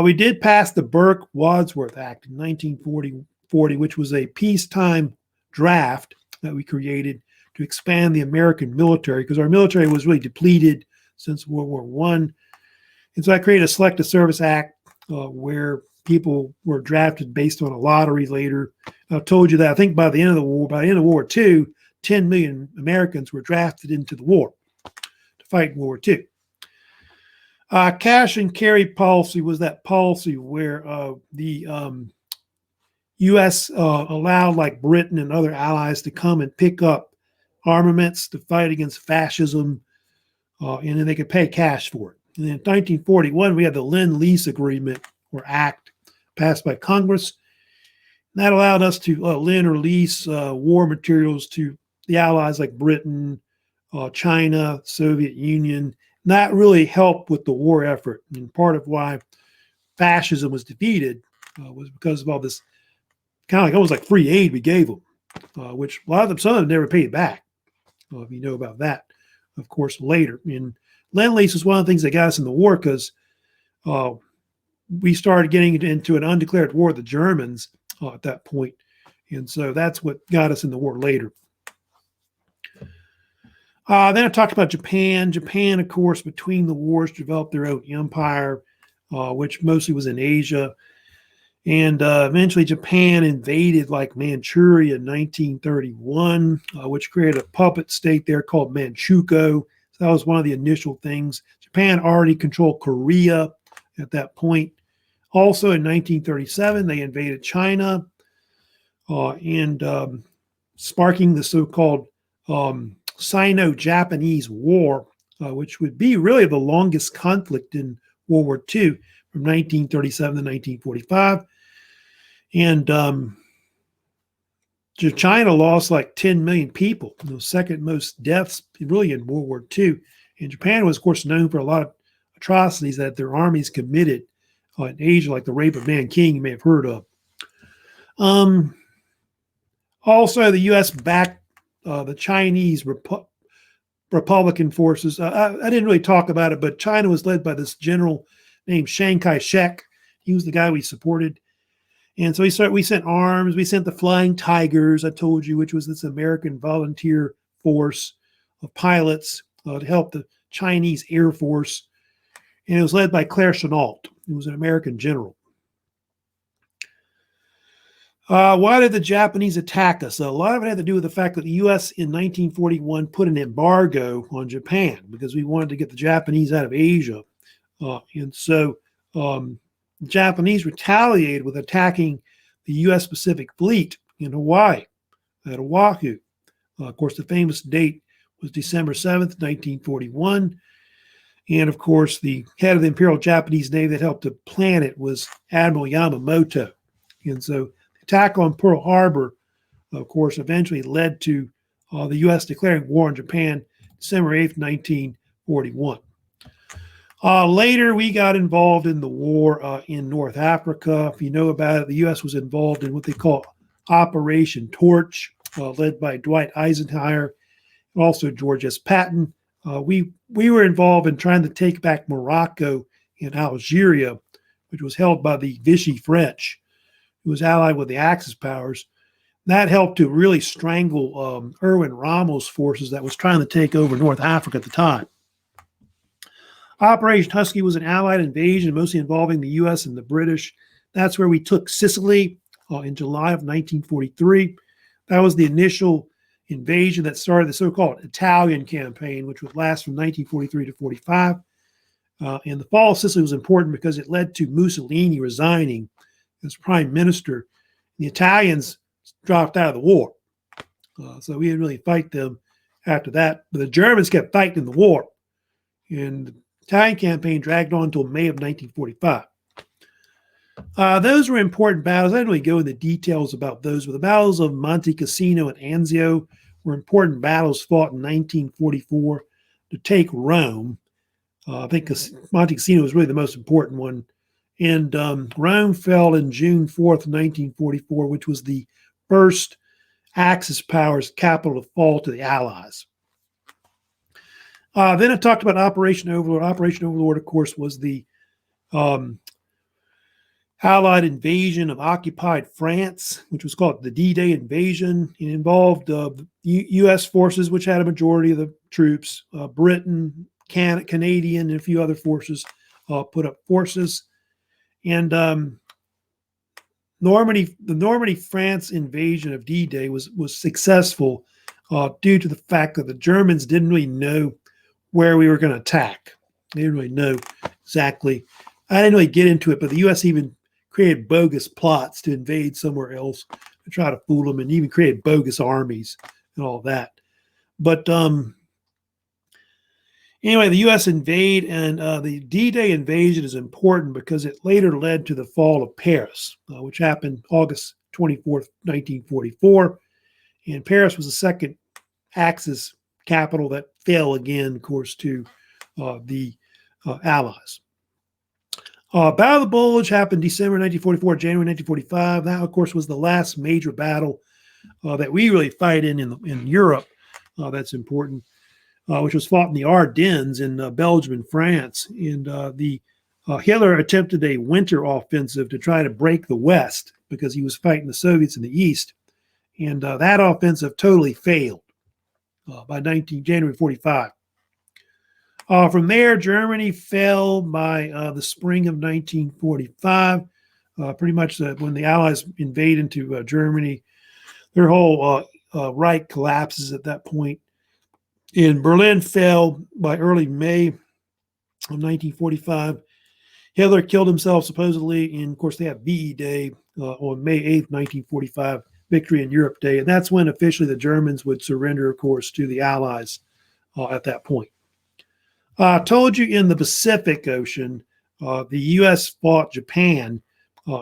We did pass the Burke-Wadsworth Act in 1940, which was a peacetime draft that we created to expand the American military, because our military was really depleted since World War I. And so I created a Selective Service Act where people were drafted based on a lottery later. I told you that I think by the end of World War II, 10 million Americans were drafted into the war to fight in World War II. Cash and carry policy was that policy where the U.S. Allowed like Britain and other allies to come and pick up armaments to fight against fascism, and then they could pay cash for it. And then in 1941, we had the Lend-Lease Agreement or Act passed by Congress. And that allowed us to lend or lease war materials to the allies like Britain, China, Soviet Union. And that really helped with the war effort. And part of why fascism was defeated was because of all this kind of like almost like free aid we gave them, which a lot of them, some of them never paid back. If you know about that, of course, later. And Lend-Lease was one of the things that got us in the war, because we started getting into an undeclared war with the Germans at that point. And so that's what got us in the war later. Then I talked about Japan. Japan, of course, between the wars, developed their own empire, which mostly was in Asia. And eventually Japan invaded like Manchuria in 1931, which created a puppet state there called Manchukuo. So that was one of the initial things. Japan already controlled Korea at that point. Also in 1937, they invaded China and sparking the so-called Sino-Japanese War, which would be really the longest conflict in World War II from 1937 to 1945. And China lost like 10 million people, second most deaths really in World War II. And Japan was, of course, known for a lot of atrocities that their armies committed in Asia, like the rape of Nanking, you may have heard of. Also, the U.S. backed the Chinese Republican forces. I didn't really talk about it, but China was led by this general named Chiang Kai-shek. He was the guy we supported. And so we sent arms. We sent the Flying Tigers, I told you, which was this American volunteer force of pilots to help the Chinese Air Force. And it was led by Claire Chennault, who was an American general. Why did the Japanese attack us? A lot of it had to do with the fact that the U.S. in 1941 put an embargo on Japan because we wanted to get the Japanese out of Asia. And so the Japanese retaliated with attacking the U.S. Pacific Fleet in Hawaii, at Oahu. Of course, the famous date was December 7th, 1941. And of course, the head of the Imperial Japanese Navy that helped to plan it was Admiral Yamamoto. And so attack on Pearl Harbor, of course, eventually led to the U.S. declaring war on Japan December 8th, 1941. Later, we got involved in the war in North Africa. If you know about it, the U.S. was involved in what they call Operation Torch, led by Dwight Eisenhower, and also George S. Patton. We were involved in trying to take back Morocco and Algeria, which was held by the Vichy French, who was allied with the Axis powers. That helped to really strangle Erwin Rommel's forces that was trying to take over North Africa at the time. Operation Husky was an allied invasion, mostly involving the U.S. and the British. That's where we took Sicily in July of 1943. That was the initial invasion that started the so-called Italian campaign, which would last from 1943 to 45. And the fall of Sicily was important because it led to Mussolini resigning as prime minister. The Italians dropped out of the war. So we didn't really fight them after that. But the Germans kept fighting the war. And the Italian campaign dragged on until May of 1945. Those were important battles. I didn't really go into details about those, but the battles of Monte Cassino and Anzio were important battles fought in 1944 to take Rome. I think Monte Cassino was really the most important one. And Rome fell in June 4th, 1944, which was the first Axis powers capital to fall to the Allies. Then I talked about Operation Overlord. Operation Overlord, of course, was the Allied invasion of occupied France, which was called the D-Day invasion. It involved U.S. forces, which had a majority of the troops, Britain, Canadian, and a few other forces put up forces. And the Normandy, France invasion of D-Day was successful due to the fact that the Germans didn't really know where we were going to attack. They didn't really know exactly. I didn't really get into it, but the U.S. even created bogus plots to invade somewhere else to try to fool them, and even created bogus armies and all that. But anyway, the U.S. invade, and the D-Day invasion is important because it later led to the fall of Paris, which happened August 24th, 1944. And Paris was the second Axis capital that fell again, of course, to the Allies. Battle of the Bulge happened December 1944, January 1945. That, of course, was the last major battle that we really fight in Europe. That's important. Which was fought in the Ardennes in Belgium and France. And Hitler attempted a winter offensive to try to break the West because he was fighting the Soviets in the East. And that offensive totally failed by January 45. From there, Germany fell by the spring of 1945. Pretty much when the Allies invade into Germany, their whole Reich collapses at that point. And Berlin fell by early May of 1945. Hitler killed himself supposedly, and of course they have VE Day on May 8th, 1945, Victory in Europe Day, and that's when officially the Germans would surrender, of course, to the Allies at that point. I told you in the Pacific Ocean, the U.S. fought Japan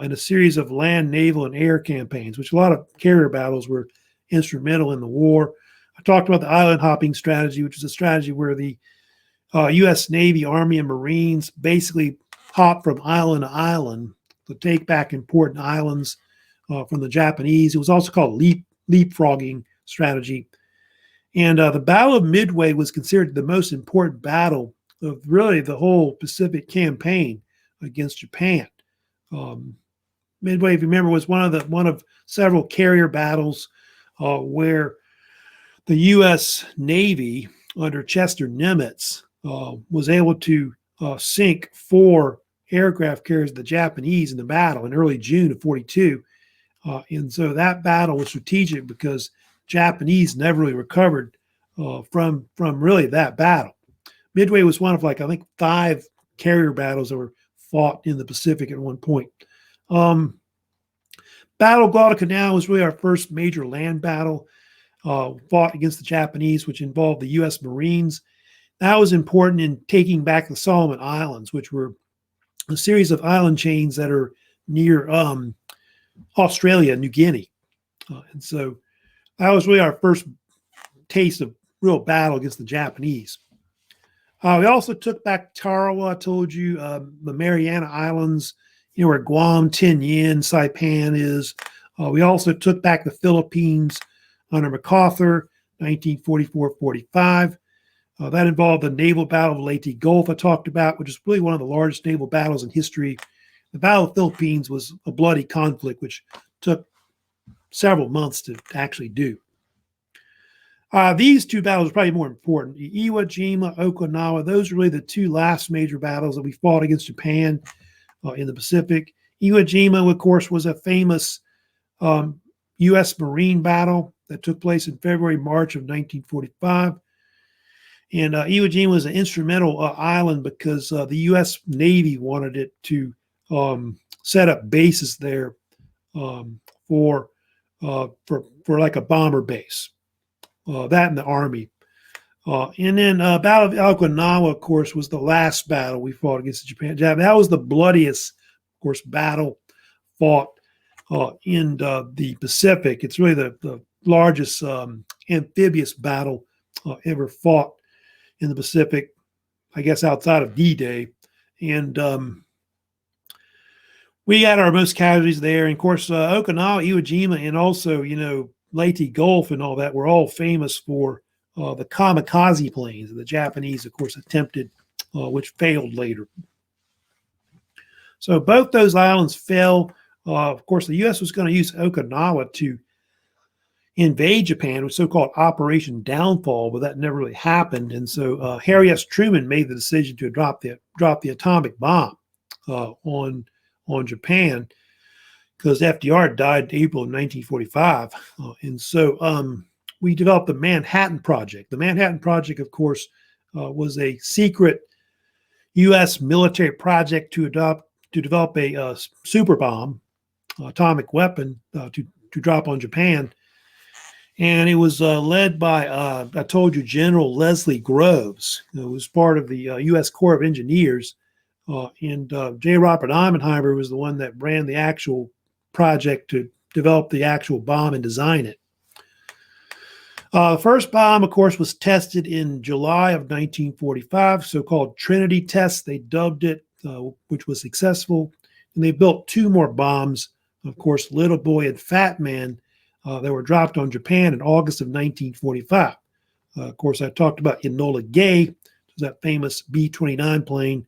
in a series of land, naval, and air campaigns, which a lot of carrier battles were instrumental in the war. I talked about the island hopping strategy, which is a strategy where the U.S. Navy, Army, and Marines basically hop from island to island to take back important islands from the Japanese. It was also called leapfrogging strategy. And the Battle of Midway was considered the most important battle of really the whole Pacific campaign against Japan. Midway, if you remember, was one of several carrier battles where the U.S. Navy under Chester Nimitz was able to sink 4 aircraft carriers of the Japanese in the battle in early June of 42. And so that battle was strategic because Japanese never really recovered from really that battle. Midway was one of I think 5 carrier battles that were fought in the Pacific at one point. Battle of Guadalcanal was really our first major land battle fought against the Japanese, which involved the U.S. Marines. That was important in taking back the Solomon Islands, which were a series of island chains that are near Australia, New Guinea. And so that was really our first taste of real battle against the Japanese. We also took back Tarawa, I told you, the Mariana Islands, where Guam, Tinian, Saipan is. We also took back the Philippines under MacArthur, 1944-45. That involved the naval battle of Leyte Gulf I talked about, which is really one of the largest naval battles in history. The Battle of the Philippines was a bloody conflict, which took several months to actually do. These 2 battles are probably more important. Iwo Jima, Okinawa, those are really the 2 last major battles that we fought against Japan in the Pacific. Iwo Jima, of course, was a famous U.S. Marine battle that took place in February, March of 1945. And Iwo Jima was an instrumental island because the U.S. Navy wanted it to set up bases there for like a bomber base. That and the Army. And then Battle of Okinawa, of course, was the last battle we fought against Japan. That was the bloodiest, of course, battle fought in the Pacific. It's really the largest amphibious battle ever fought in the Pacific, I guess, outside of D-Day. And we had our most casualties there. And of course, Okinawa, Iwo Jima, and also, Leyte Gulf and all that were all famous for the kamikaze planes that the Japanese, of course, attempted, which failed later. So both those islands fell. Of course, the U.S. was going to use Okinawa to invade Japan with so-called Operation Downfall, but that never really happened. And so Harry S. Truman made the decision to drop the atomic bomb on Japan, because FDR died in April of 1945. And so we developed the Manhattan Project. The Manhattan Project, of course, was a secret U.S. military project to develop a super bomb, atomic weapon to drop on Japan. And it was led by, I told you, General Leslie Groves, who was part of the U.S. Corps of Engineers. And J. Robert Oppenheimer was the one that ran the actual project to develop the actual bomb and design it. The first bomb, of course, was tested in July of 1945, so-called Trinity Test, they dubbed it, which was successful. And they built 2 more bombs, of course, Little Boy and Fat Man, that were dropped on Japan in August of 1945. Of course, I talked about Enola Gay, that famous B-29 plane.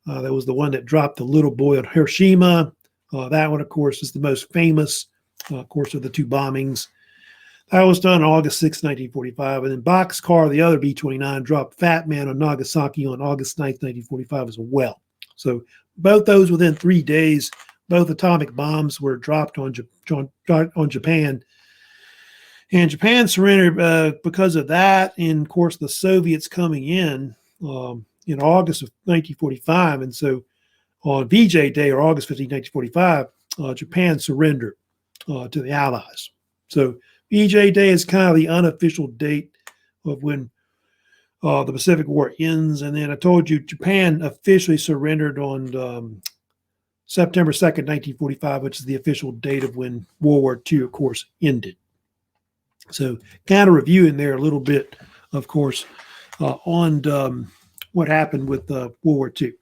That was the one that dropped the Little Boy on Hiroshima. That one, of course, is the most famous, of course, of the 2 bombings. That was done on August 6, 1945. And then Boxcar, the other B-29, dropped Fat Man on Nagasaki on August 9, 1945 as well. So both those within 3 days both atomic bombs were dropped on Japan. And Japan surrendered because of that. And of course, the Soviets coming in August of 1945. And so on VJ Day, or August 15, 1945, Japan surrendered to the Allies. So VJ Day is kind of the unofficial date of when the Pacific War ends. And then I told you Japan officially surrendered on September 2nd, 1945, which is the official date of when World War II, of course, ended. So kind of reviewing there a little bit, of course, on what happened with World War II.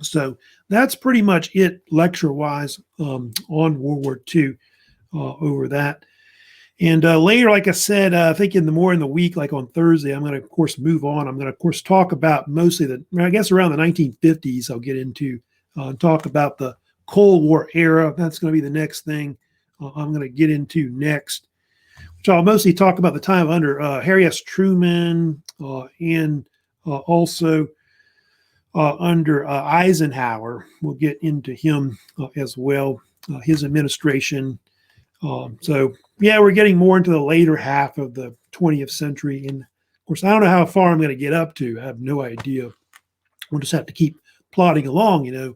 So that's pretty much it lecture-wise on World War II over that. And later, like I said, I think in the week, like on Thursday, I'm going to, of course, move on. I'm going to, of course, talk about mostly I guess around the 1950s, I'll get into talk about the Cold War era. That's going to be the next thing I'm going to get into next, which I'll mostly talk about the time under Harry S. Truman and also under Eisenhower. We'll get into him as well, his administration. So, yeah, we're getting more into the later half of the 20th century. And, of course, I don't know how far I'm going to get up to. I have no idea. We'll just have to keep plodding along,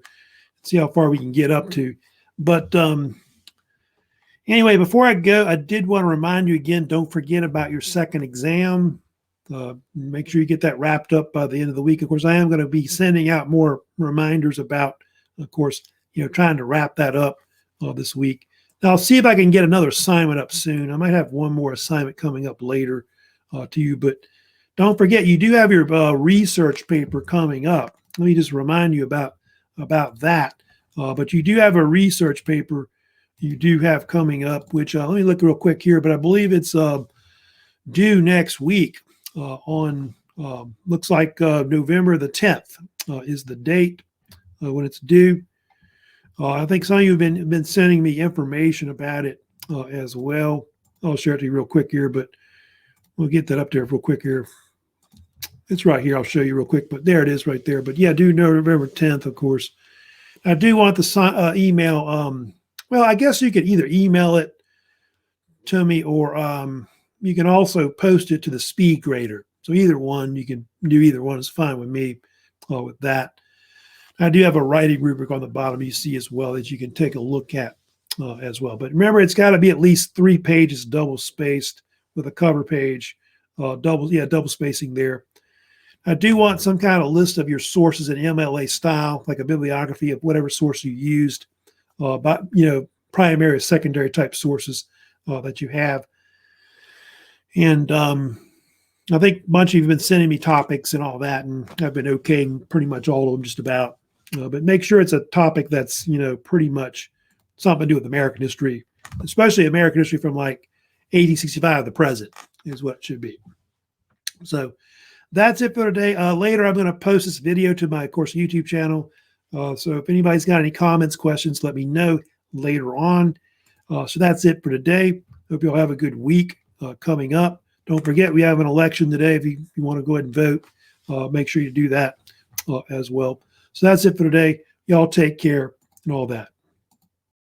see how far we can get up to. But anyway, before I go, I did want to remind you again, don't forget about your second exam. Make sure you get that wrapped up by the end of the week. Of course, I am going to be sending out more reminders about, of course, trying to wrap that up this week. Now, I'll see if I can get another assignment up soon. I might have one more assignment coming up later to you, but don't forget, you do have your research paper coming up. Let me just remind you about that. But you do have a research paper you do have coming up, which let me look real quick here, but I believe it's due next week on, looks like November the 10th is the date when it's due. I think some of you have been sending me information about it as well. I'll share it to you real quick here, but we'll get that up there real quick here. It's right here. I'll show you real quick, but there it is right there. But yeah, due November 10th, of course. I do want the email. Well, I guess you could either email it to me or you can also post it to the speed grader. So either one, you can do either one. It's fine with me with that. I do have a writing rubric on the bottom you see as well that you can take a look at as well. But remember, it's got to be at least 3 pages double spaced with a cover page, double spacing there. I do want some kind of list of your sources in MLA style, like a bibliography of whatever source you used, primary or secondary type sources that you have. And I think a bunch of you have been sending me topics and all that, and I've been okaying pretty much all of them just about. But make sure it's a topic that's, pretty much something to do with American history, especially American history from like 1865 to the present is what it should be. So that's it for today. Later, I'm going to post this video to my, of course, YouTube channel. So if anybody's got any comments, questions, let me know later on. So that's it for today. Hope you'll have a good week coming up. Don't forget, we have an election today. If you want to go ahead and vote, make sure you do that as well. So that's it for today. Y'all take care and all that.